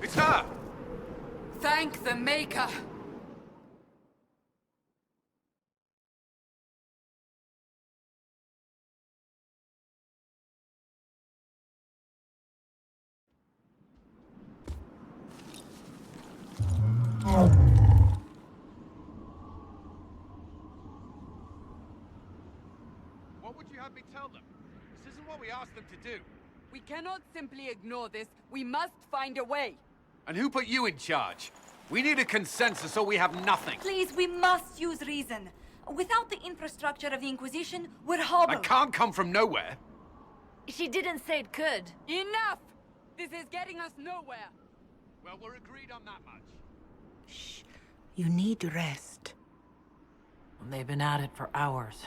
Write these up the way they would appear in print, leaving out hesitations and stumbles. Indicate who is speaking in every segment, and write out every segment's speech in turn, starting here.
Speaker 1: It's her!
Speaker 2: Thank the Maker!
Speaker 1: What would you have me tell them? This isn't what we asked them to do.
Speaker 2: We cannot simply ignore this. We must find a way.
Speaker 1: And who put you in charge? We need a consensus or we have nothing.
Speaker 3: Please, we must use reason. Without the infrastructure of the Inquisition, we're hobbled.
Speaker 1: I can't come from nowhere.
Speaker 3: She didn't say it could.
Speaker 2: Enough! This is getting us nowhere.
Speaker 1: Well, we're agreed on that much.
Speaker 4: Shh. You need rest.
Speaker 5: They've been at it for hours.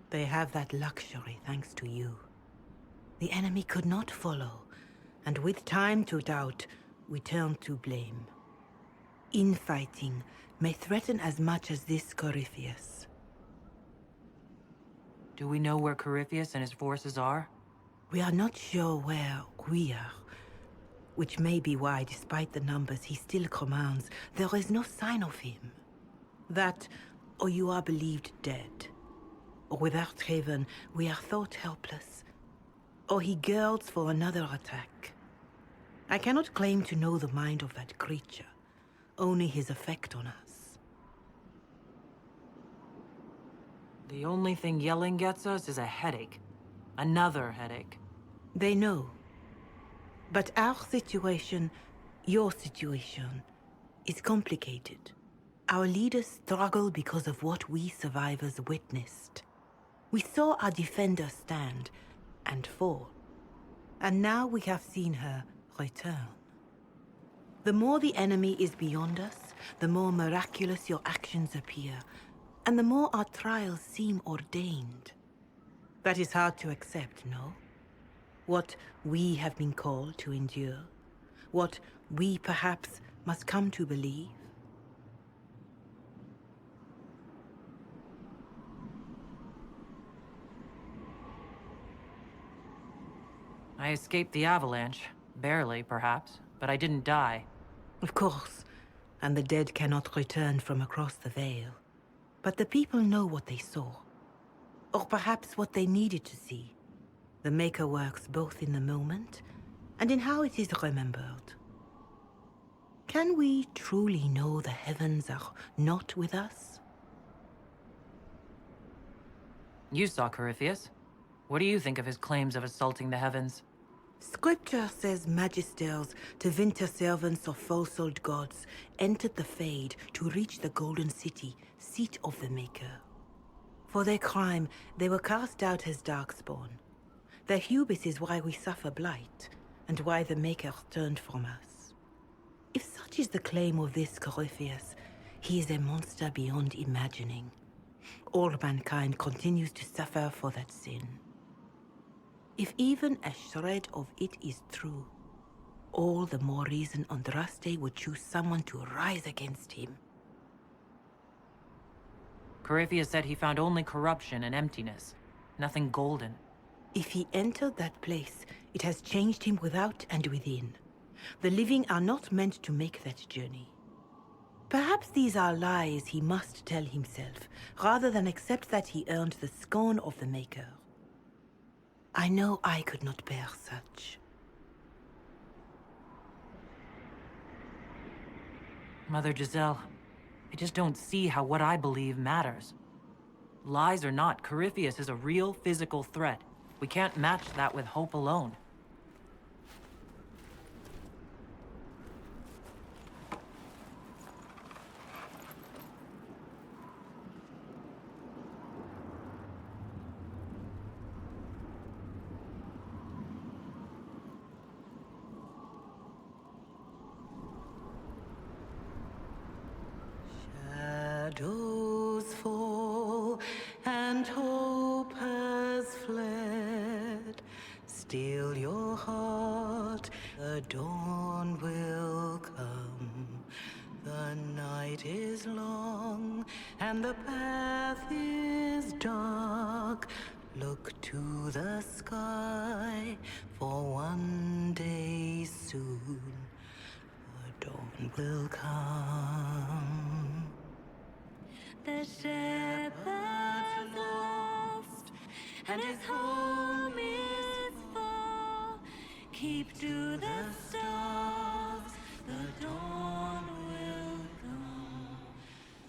Speaker 4: They have that luxury thanks to you. The enemy could not follow, and with time to doubt, we turn to blame. Infighting may threaten as much as this Corypheus.
Speaker 5: Do we know where Corypheus and his forces are?
Speaker 4: We are not sure where we are, which may be why, despite the numbers he still commands, there is no sign of him. That, or you are believed dead. Or without Haven, we are thought helpless. Or he girds for another attack. I cannot claim to know the mind of that creature, only his effect on us.
Speaker 5: The only thing yelling gets us is a headache. Another headache.
Speaker 4: They know. But our situation, your situation, is complicated. Our leaders struggle because of what we survivors witnessed. We saw our defender stand and fall. And now we have seen her return. The more the enemy is beyond us, the more miraculous your actions appear, and the more our trials seem ordained. That is hard to accept, no? What we have been called to endure, what we perhaps must come to believe.
Speaker 5: I escaped the avalanche. Barely, perhaps, but I didn't die.
Speaker 4: Of course, and the dead cannot return from across the veil. But the people know what they saw. Or perhaps what they needed to see. The Maker works both in the moment and in how it is remembered. Can we truly know the heavens are not with us?
Speaker 5: You saw Corypheus. What do you think of his claims of assaulting the heavens?
Speaker 4: Scripture says magisters, to winter servants of false-old gods, entered the Fade to reach the Golden City, seat of the Maker. For their crime, they were cast out as darkspawn. Their hubris is why we suffer blight, and why the Maker turned from us. If such is the claim of this Corypheus, he is a monster beyond imagining. All mankind continues to suffer for that sin. If even a shred of it is true, all the more reason Andraste would choose someone to rise against him.
Speaker 5: Corypheus said he found only corruption and emptiness. Nothing golden.
Speaker 4: If he entered that place, it has changed him without and within. The living are not meant to make that journey. Perhaps these are lies he must tell himself, rather than accept that he earned the scorn of the Maker. I know I could not bear such.
Speaker 5: Mother Giselle, I just don't see how what I believe matters. Lies or not, Corypheus is a real physical threat. We can't match that with hope alone.
Speaker 4: Shadows fall and hope has fled. Still your heart, the dawn will come. The night is long and the path is dark. Look to the sky, for one day soon the dawn will come.
Speaker 3: The shepherd's lost, and his home is far. Keep to the stars, the dawn will come.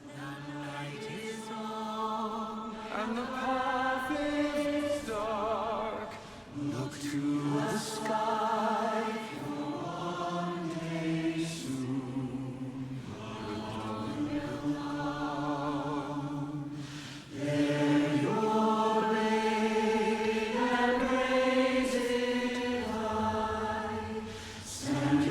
Speaker 3: The night is long,
Speaker 1: And the path is dark. Look to the sky. One day soon, the dawn will come. Bear your blade and raise it high. Stand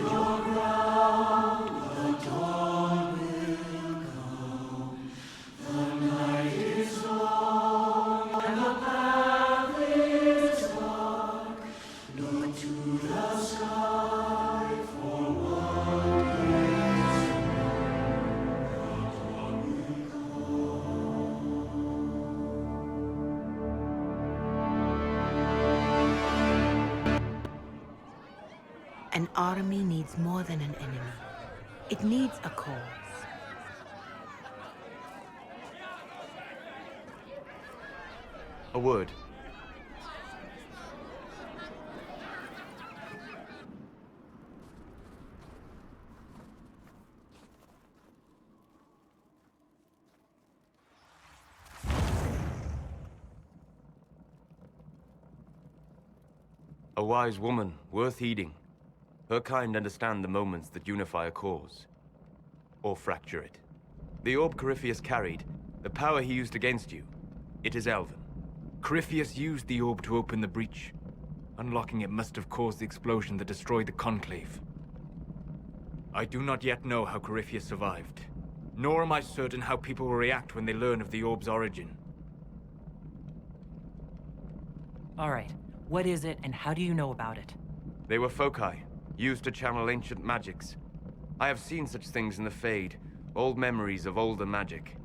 Speaker 4: army needs more than an enemy. It needs a cause.
Speaker 6: A word. A wise woman, worth heeding. Her kind understand the moments that unify a cause. Or fracture it. The orb Corypheus carried, the power he used against you, it is Elven. Corypheus used the orb to open the breach. Unlocking it must have caused the explosion that destroyed the Conclave. I do not yet know how Corypheus survived, nor am I certain how people will react when they learn of the orb's origin.
Speaker 5: All right, what is it and how do you know about it?
Speaker 6: They were foci, used to channel ancient magics. I have seen such things in the Fade, old memories of older magic.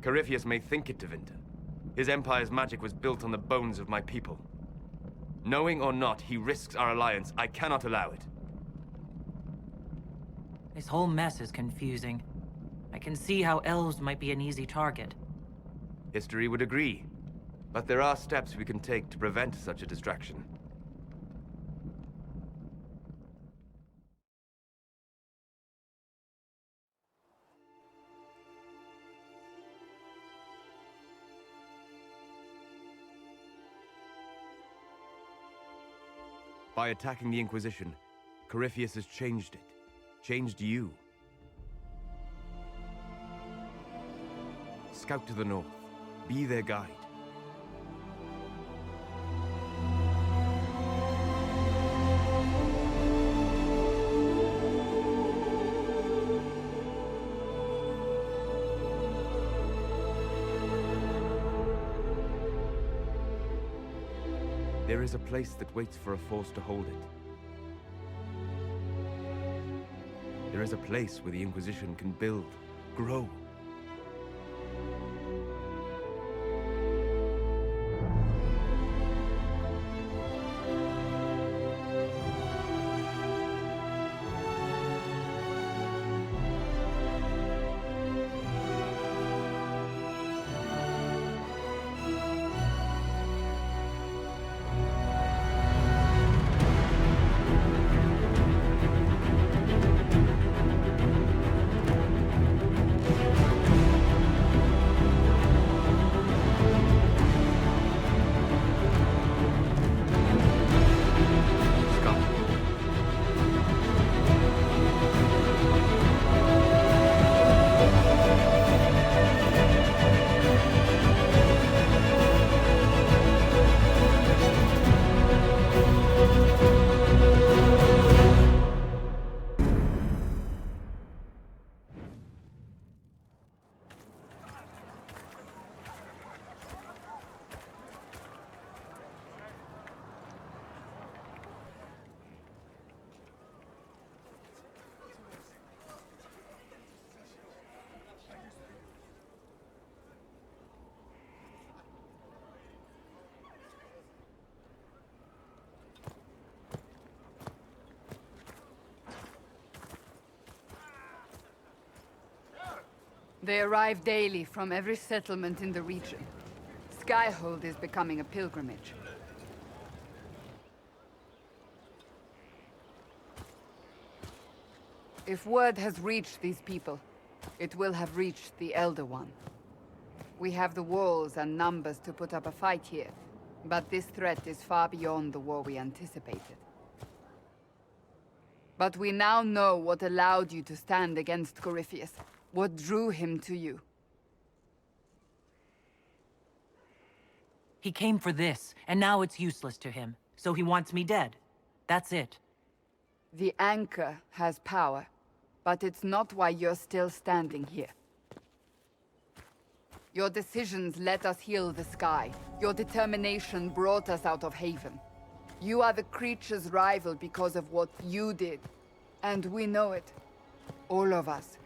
Speaker 6: Corypheus may think it Tevinter. His empire's magic was built on the bones of my people. Knowing or not, he risks our alliance. I cannot allow it.
Speaker 5: This whole mess is confusing. I can see how elves might be an easy target.
Speaker 6: History would agree. But there are steps we can take to prevent such a distraction. By attacking the Inquisition, Corypheus has changed it. Changed you. Scout to the north. Be their guide. There is a place that waits for a force to hold it. There is a place where the Inquisition can build, grow.
Speaker 2: They arrive daily from every settlement in the region. Skyhold is becoming a pilgrimage. If word has reached these people, it will have reached the Elder One. We have the walls and numbers to put up a fight here, but this threat is far beyond the war we anticipated. But we now know what allowed you to stand against Corypheus. What drew him to you?
Speaker 5: He came for this, and now it's useless to him. So he wants me dead. That's it.
Speaker 2: The Anchor has power, but it's not why you're still standing here. Your decisions let us heal the sky. Your determination brought us out of Haven. You are the creature's rival because of what you did. And we know it. All of us.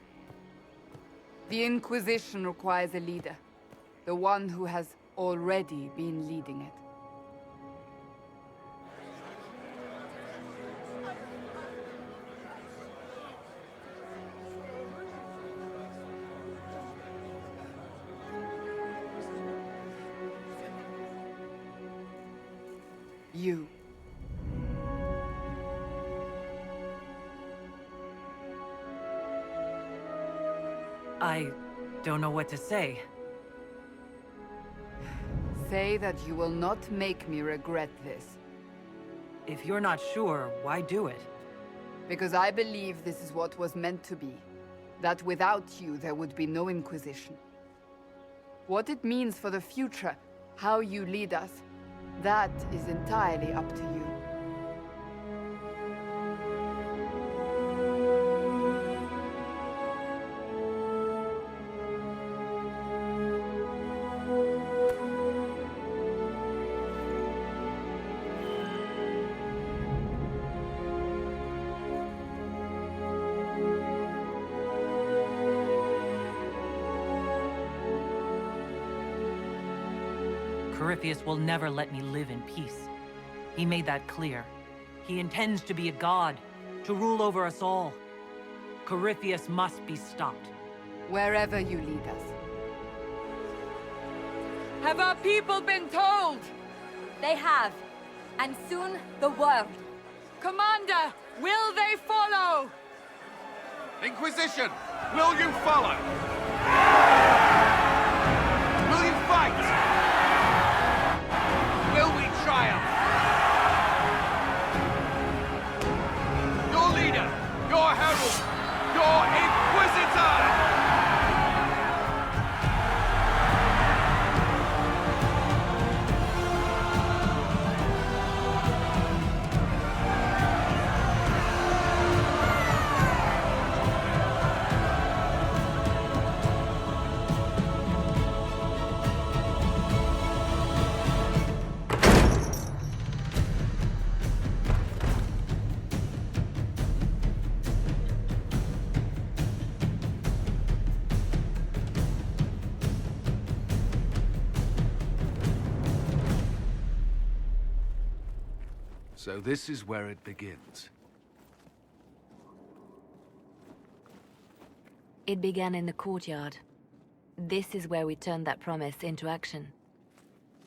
Speaker 2: The Inquisition requires a leader. The one who has already been leading it. you.
Speaker 5: I don't know what to say.
Speaker 2: Say that you will not make me regret this.
Speaker 5: If you're not sure, why do it?
Speaker 2: Because I believe this is what was meant to be. That without you, there would be no Inquisition. What it means for the future, how you lead us, that is entirely up to you.
Speaker 5: Corypheus will never let me live in peace. He made that clear. He intends to be a god, to rule over us all. Corypheus must be stopped.
Speaker 2: Wherever you lead us. Have our people been told?
Speaker 3: They have. And soon, the world.
Speaker 2: Commander, will they follow?
Speaker 1: Inquisition, will you follow? Will you fight? Will we triumph? Your leader, your herald, your Inquisitor! So this is where it begins.
Speaker 7: It began in the courtyard. This is where we turned that promise into action.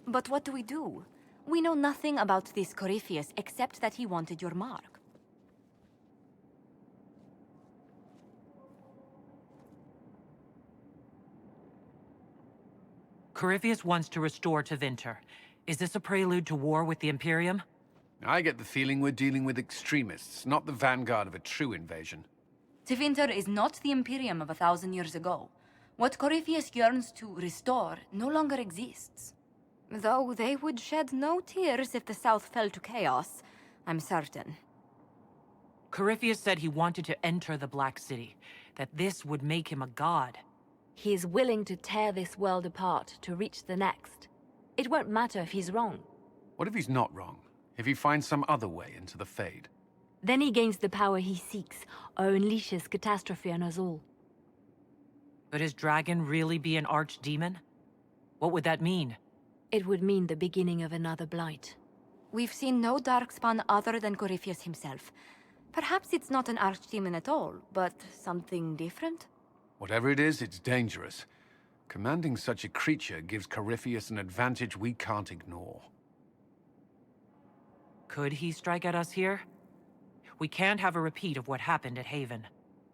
Speaker 3: But what do we do? We know nothing about this Corypheus except that he wanted your mark.
Speaker 5: Corypheus wants to restore Tevinter. Is this a prelude to war with the Imperium?
Speaker 1: I get the feeling we're dealing with extremists, not the vanguard of a true invasion.
Speaker 3: Tevinter is not the Imperium of 1,000 years ago. What Corypheus yearns to restore no longer exists. Though they would shed no tears if the South fell to chaos, I'm certain.
Speaker 5: Corypheus said he wanted to enter the Black City, that this would make him a god.
Speaker 7: He is willing to tear this world apart to reach the next. It won't matter if he's wrong.
Speaker 1: What if he's not wrong? If he finds some other way into the Fade?
Speaker 7: Then he gains the power he seeks, or unleashes catastrophe on us all.
Speaker 5: Could his dragon really be an archdemon? What would that mean?
Speaker 7: It would mean the beginning of another blight.
Speaker 3: We've seen no darkspawn other than Corypheus himself. Perhaps it's not an archdemon at all, but something different?
Speaker 1: Whatever it is, it's dangerous. Commanding such a creature gives Corypheus an advantage we can't ignore.
Speaker 5: Could he strike at us here? We can't have a repeat of what happened at Haven.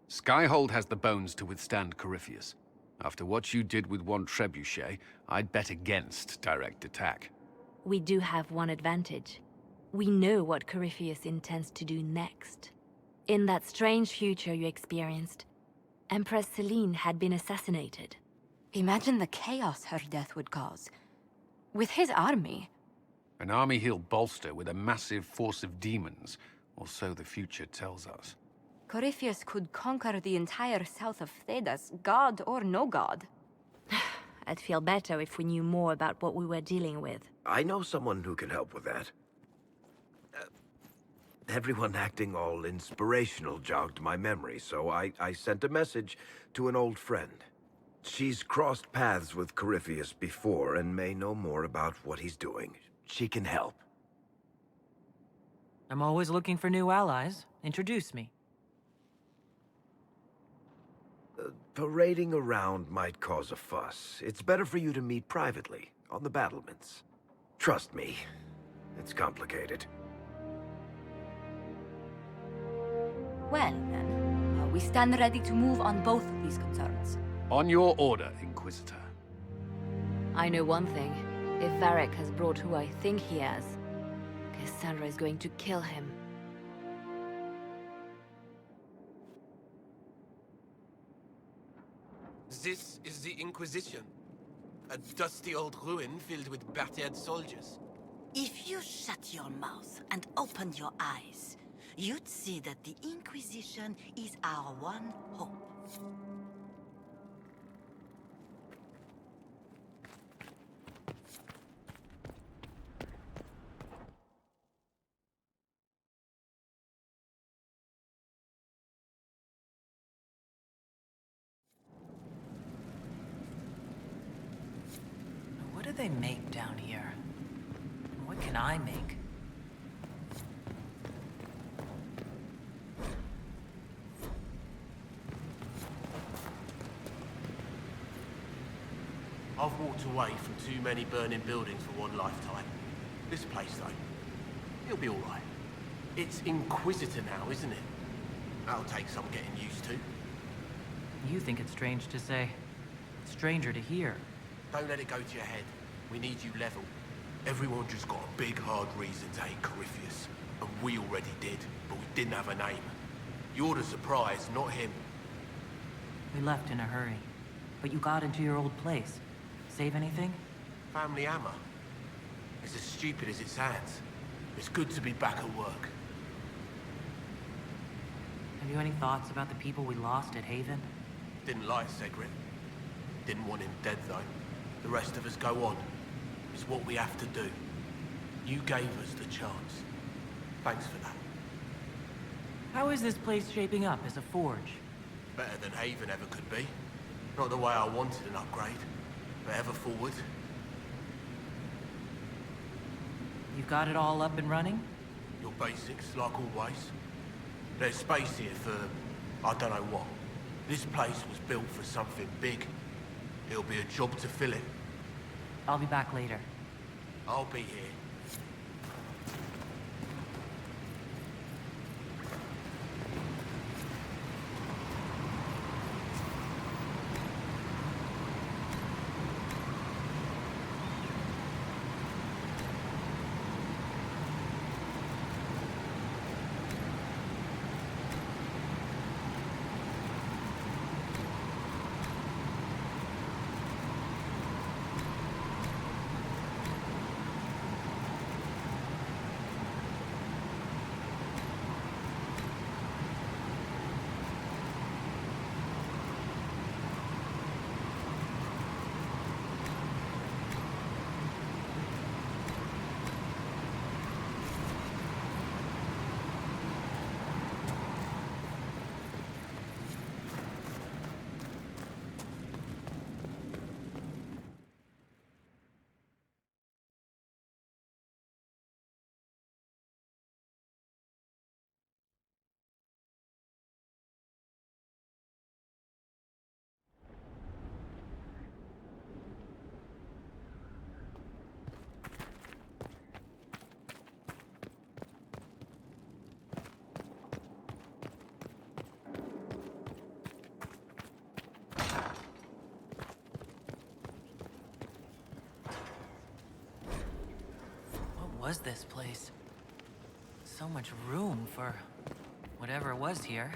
Speaker 1: Skyhold has the bones to withstand Corypheus. After what you did with one trebuchet, I'd bet against direct attack.
Speaker 7: We do have one advantage. We know what Corypheus intends to do next. In that strange future you experienced, Empress Celine had been assassinated.
Speaker 3: Imagine the chaos her death would cause. With his army.
Speaker 1: An army he'll bolster with a massive force of demons, or so the future tells us.
Speaker 3: Corypheus could conquer the entire south of Thedas, god or no god.
Speaker 7: I'd feel better if we knew more about what we were dealing with.
Speaker 8: I know someone who can help with that. Everyone acting all inspirational jogged my memory, so I sent a message to an old friend. She's crossed paths with Corypheus before and may know more about what he's doing. She can help.
Speaker 5: I'm always looking for new allies. Introduce me.
Speaker 8: Parading around might cause a fuss. It's better for you to meet privately, on the battlements. Trust me, It's complicated.
Speaker 3: Well, then, we stand ready to move on both of these concerns.
Speaker 1: On your order, Inquisitor.
Speaker 7: I know one thing. If Varric has brought who I think he has, Cassandra is going to kill him.
Speaker 9: This is the Inquisition. A dusty old ruin filled with battered soldiers.
Speaker 10: If you shut your mouth and opened your eyes, you'd see that the Inquisition is our one hope.
Speaker 5: What do they make down here? What can I make?
Speaker 9: I've walked away from too many burning buildings for one lifetime. This place, though, it'll be all right. It's Inquisitor now, isn't it? That'll take some getting used to.
Speaker 5: You think it's strange to say. It's stranger to hear.
Speaker 9: Don't let it go to your head. We need you level. Everyone just got a big, hard reason to hate Corypheus. And we already did, but we didn't have a name. You're the surprise, not him.
Speaker 5: We left in a hurry. But you got into your old place. Save anything?
Speaker 9: Family hammer. It's as stupid as it sounds. It's good to be back at work.
Speaker 5: Have you any thoughts about the people we lost at Haven?
Speaker 9: Didn't like Segret. Didn't want him dead, though. The rest of us go on. It's what we have to do. You gave us the chance. Thanks for that.
Speaker 5: How is this place shaping up as a forge?
Speaker 9: Better than Haven ever could be. Not the way I wanted an upgrade, but ever forward.
Speaker 5: You got it all up and running?
Speaker 9: Your basics, like always. There's space here for, I don't know what. This place was built for something big. It'll be a job to fill it.
Speaker 5: I'll be back later.
Speaker 9: I'll be here.
Speaker 5: What was this place? So much room for whatever was here.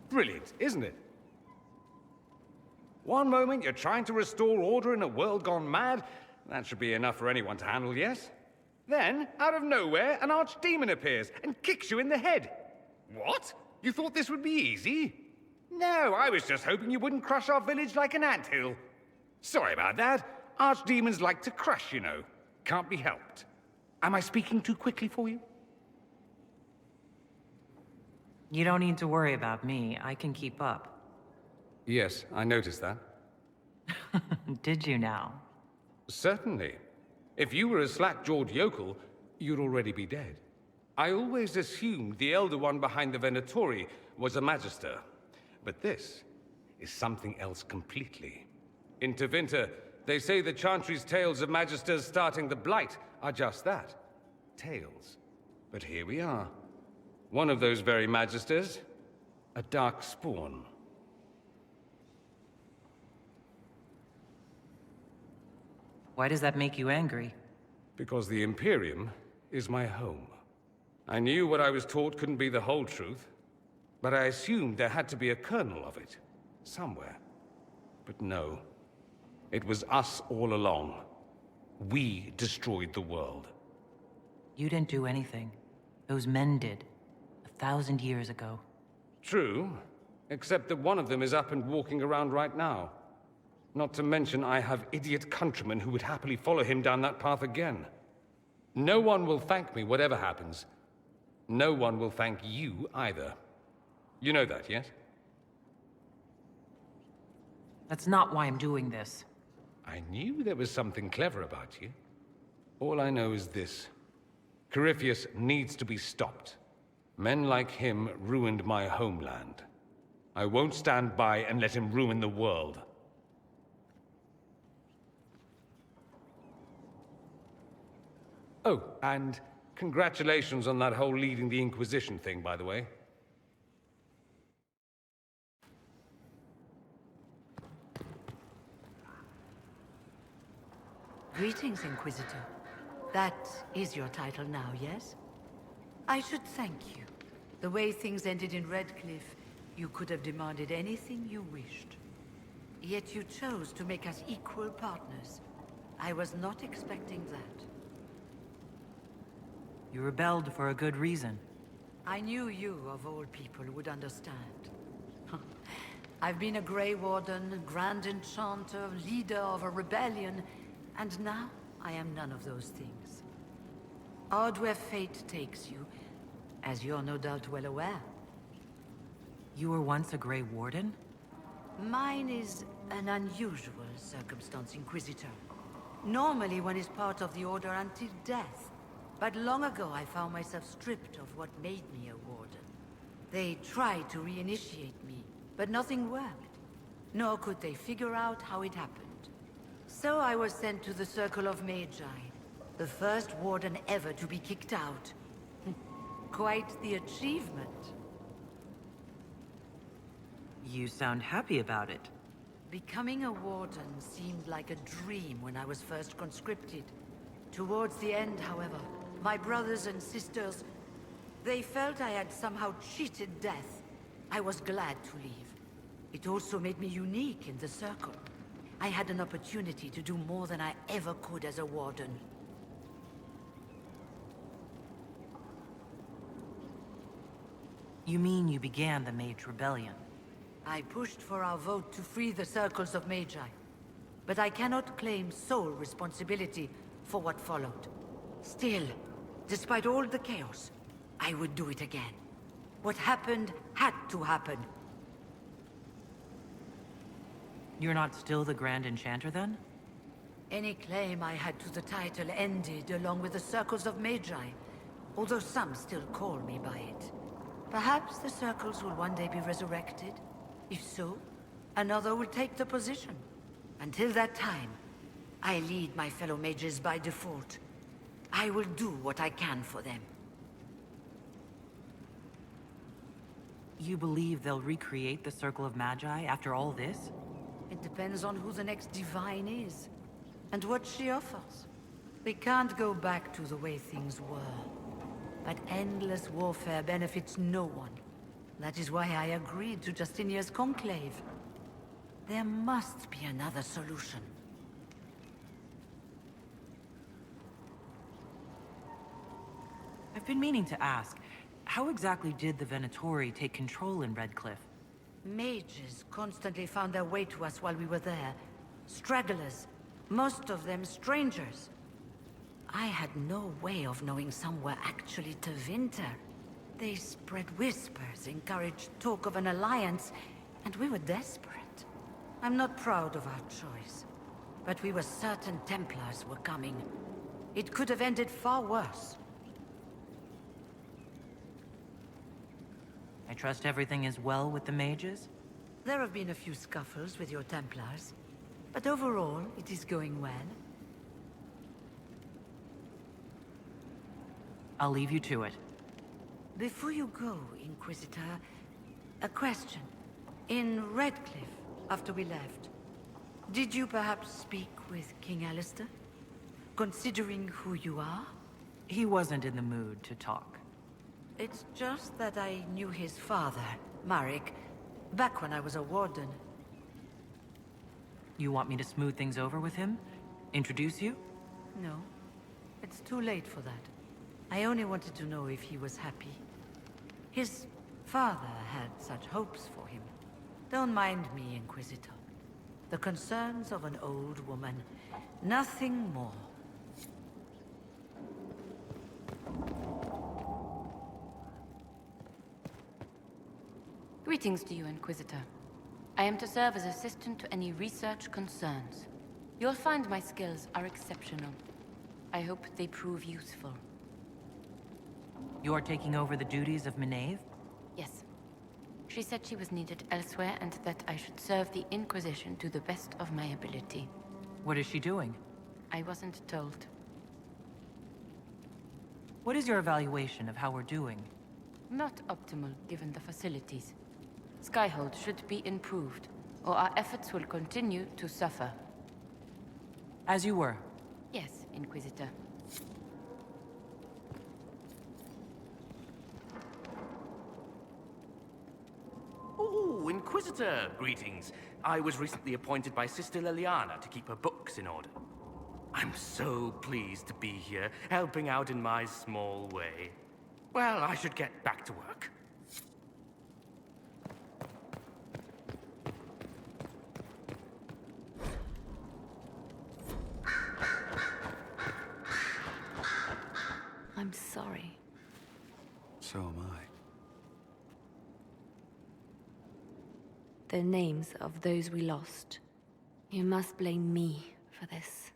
Speaker 11: Brilliant, isn't it? One moment you're trying to restore order in a world gone mad. That should be enough for anyone to handle, yes? Then, out of nowhere, an archdemon appears and kicks you in the head. What? You thought this would be easy? No, I was just hoping you wouldn't crush our village like an anthill. Sorry about that. Archdemons like to crush, you know. Can't be helped. Am I speaking too quickly for you?
Speaker 5: You don't need to worry about me. I can keep up.
Speaker 11: Yes, I noticed that.
Speaker 5: Did you now?
Speaker 11: Certainly. If you were a slack-jawed yokel, you'd already be dead. I always assumed the Elder One behind the Venatori was a Magister. But this is something else completely. In Tevinter, they say the Chantry's tales of Magisters starting the Blight are just that. Tales. But here we are. One of those very Magisters. A dark spawn.
Speaker 5: Why does that make you angry?
Speaker 11: Because the Imperium is my home. I knew what I was taught couldn't be the whole truth, but I assumed there had to be a kernel of it, somewhere. But no. It was us all along. We destroyed the world.
Speaker 5: You didn't do anything. Those men did. 1,000 years ago.
Speaker 11: True, except that one of them is up and walking around right now. Not to mention I have idiot countrymen who would happily follow him down that path again. No one will thank me, whatever happens. No one will thank you either. You know that, yes?
Speaker 5: That's not why I'm doing this.
Speaker 11: I knew there was something clever about you. All I know is this. Corypheus needs to be stopped. Men like him ruined my homeland. I won't stand by and let him ruin the world. Oh, and congratulations on that whole leading the Inquisition thing, by the way.
Speaker 4: Greetings, Inquisitor. That is your title now, yes? I should thank you. The way things ended in Redcliffe, you could have demanded anything you wished. Yet you chose to make us equal partners. I was not expecting that.
Speaker 5: You rebelled for a good reason.
Speaker 4: I knew you, of all people, would understand. I've been a Grey Warden, Grand Enchanter, leader of a rebellion, and now I am none of those things. Odd where fate takes you, as you're no doubt well aware.
Speaker 5: You were once a Grey Warden?
Speaker 4: Mine is an unusual circumstance, Inquisitor. Normally one is part of the Order until death. But long ago I found myself stripped of what made me a Warden. They tried to reinitiate me, but nothing worked. Nor could they figure out how it happened. So I was sent to the Circle of Magi, the first Warden ever to be kicked out. Quite the achievement.
Speaker 5: You sound happy about it.
Speaker 4: Becoming a Warden seemed like a dream when I was first conscripted. Towards the end, however, my brothers and sisters, they felt I had somehow cheated death. I was glad to leave. It also made me unique in the Circle. I had an opportunity to do more than I ever could as a Warden.
Speaker 5: You mean you began the Mage Rebellion?
Speaker 4: I pushed for our vote to free the Circles of Magi. But I cannot claim sole responsibility for what followed. Still, despite all the chaos, I would do it again. What happened had to happen.
Speaker 5: You're not still the Grand Enchanter, then?
Speaker 4: Any claim I had to the title ended along with the Circles of Magi, although some still call me by it. Perhaps the Circles will one day be resurrected. If so, another will take the position. Until that time, I lead my fellow mages by default. I will do what I can for them.
Speaker 5: You believe they'll recreate the Circle of Magi after all this?
Speaker 4: It depends on who the next Divine is, and what she offers. We can't go back to the way things were. But endless warfare benefits no one. That is why I agreed to Justinia's conclave. There must be another solution.
Speaker 5: I've been meaning to ask, how exactly did the Venatori take control in Redcliffe?
Speaker 4: Mages constantly found their way to us while we were there. Stragglers, most of them strangers. I had no way of knowing some were actually Tevinter. They spread whispers, encouraged talk of an alliance, and we were desperate. I'm not proud of our choice, but we were certain Templars were coming. It could have ended far worse.
Speaker 5: I trust everything is well with the mages?
Speaker 12: There have been a few scuffles with your Templars, but overall, it is going well.
Speaker 5: I'll leave you to it.
Speaker 12: Before you go, Inquisitor, a question. In Redcliffe, after we left, did you perhaps speak with King Alistair? Considering who you are?
Speaker 5: He wasn't in the mood to talk.
Speaker 12: It's just that I knew his father, Marek, back when I was a warden.
Speaker 5: You want me to smooth things over with him? Introduce you?
Speaker 12: No, it's too late for that. I only wanted to know if he was happy. His father had such hopes for him. Don't mind me, Inquisitor. The concerns of an old woman. Nothing more.
Speaker 13: Greetings to you, Inquisitor. I am to serve as assistant to any research concerns. You'll find my skills are exceptional. I hope they prove useful.
Speaker 5: You're taking over the duties of Maeve?
Speaker 13: Yes. She said she was needed elsewhere and that I should serve the Inquisition to the best of my ability.
Speaker 5: What is she doing?
Speaker 13: I wasn't told.
Speaker 5: What is your evaluation of how we're doing?
Speaker 13: Not optimal, given the facilities. Skyhold should be improved, or our efforts will continue to suffer.
Speaker 5: As you were.
Speaker 13: Yes, Inquisitor.
Speaker 14: Ooh, Inquisitor, greetings. I was recently appointed by Sister Liliana to keep her books in order. I'm so pleased to be here, helping out in my small way. Well, I should get back to work.
Speaker 7: I'm sorry.
Speaker 1: So am I.
Speaker 7: The names of those we lost. You must blame me for this.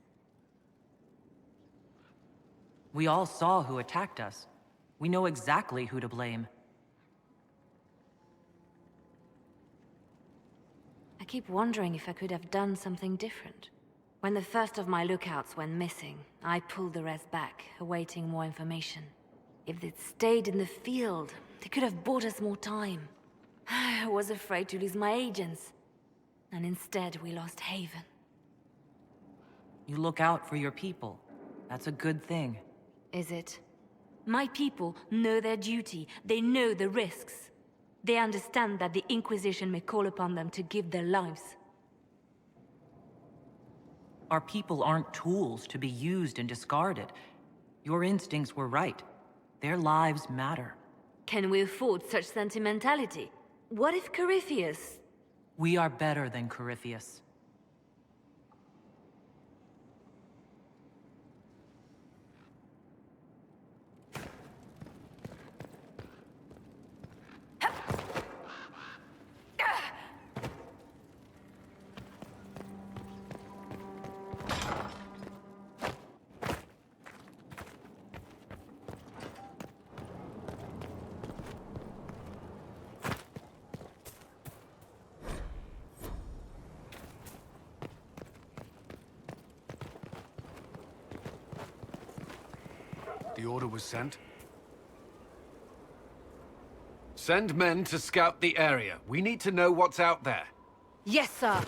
Speaker 5: We all saw who attacked us. We know exactly who to blame.
Speaker 7: I keep wondering if I could have done something different. When the first of my lookouts went missing, I pulled the rest back, awaiting more information. If they'd stayed in the field, they could have bought us more time. I was afraid to lose my agents. And instead, we lost Haven.
Speaker 5: You look out for your people. That's a good thing.
Speaker 7: Is it? My people know their duty. They know the risks. They understand that the Inquisition may call upon them to give their lives.
Speaker 5: Our people aren't tools to be used and discarded. Your instincts were right. Their lives matter.
Speaker 7: Can we afford such sentimentality? What if Corypheus...
Speaker 5: We are better than Corypheus.
Speaker 1: The order was sent? Send men to scout the area. We need to know what's out there.
Speaker 2: Yes, sir.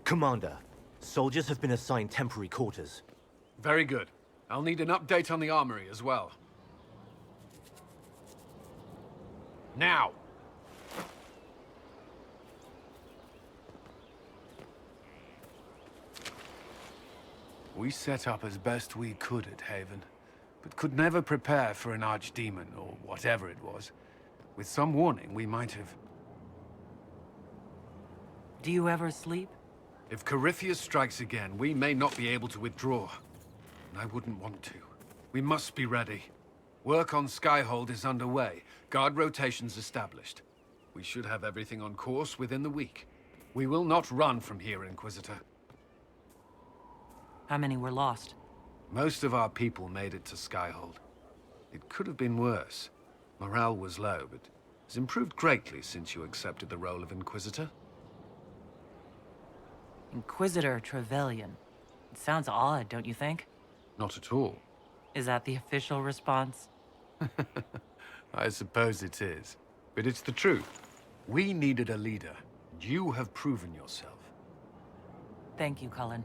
Speaker 15: Commander, soldiers have been assigned temporary quarters.
Speaker 1: Very good. I'll need an update on the armory as well. Now! We set up as best we could at Haven, but could never prepare for an archdemon, or whatever it was. With some warning, we might have...
Speaker 5: Do you ever sleep?
Speaker 1: If Corypheus strikes again, we may not be able to withdraw. And I wouldn't want to. We must be ready. Work on Skyhold is underway. Guard rotations established. We should have everything on course within the week. We will not run from here, Inquisitor.
Speaker 5: How many were lost?
Speaker 1: Most of our people made it to Skyhold. It could have been worse. Morale was low, but has improved greatly since you accepted the role of Inquisitor.
Speaker 5: Inquisitor Trevelyan. It sounds odd, don't you think?
Speaker 1: Not at all.
Speaker 5: Is that the official response?
Speaker 1: I suppose it is. But it's the truth. We needed a leader. You have proven yourself.
Speaker 5: Thank you, Cullen.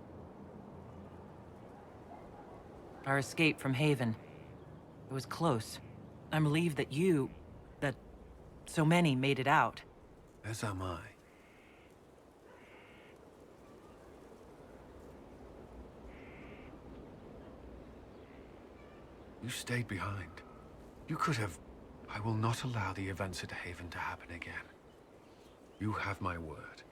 Speaker 5: Our escape from Haven. It was close. I'm relieved that that so many made it out.
Speaker 1: As am I. You stayed behind. You could have... I will not allow the events at Haven to happen again. You have my word.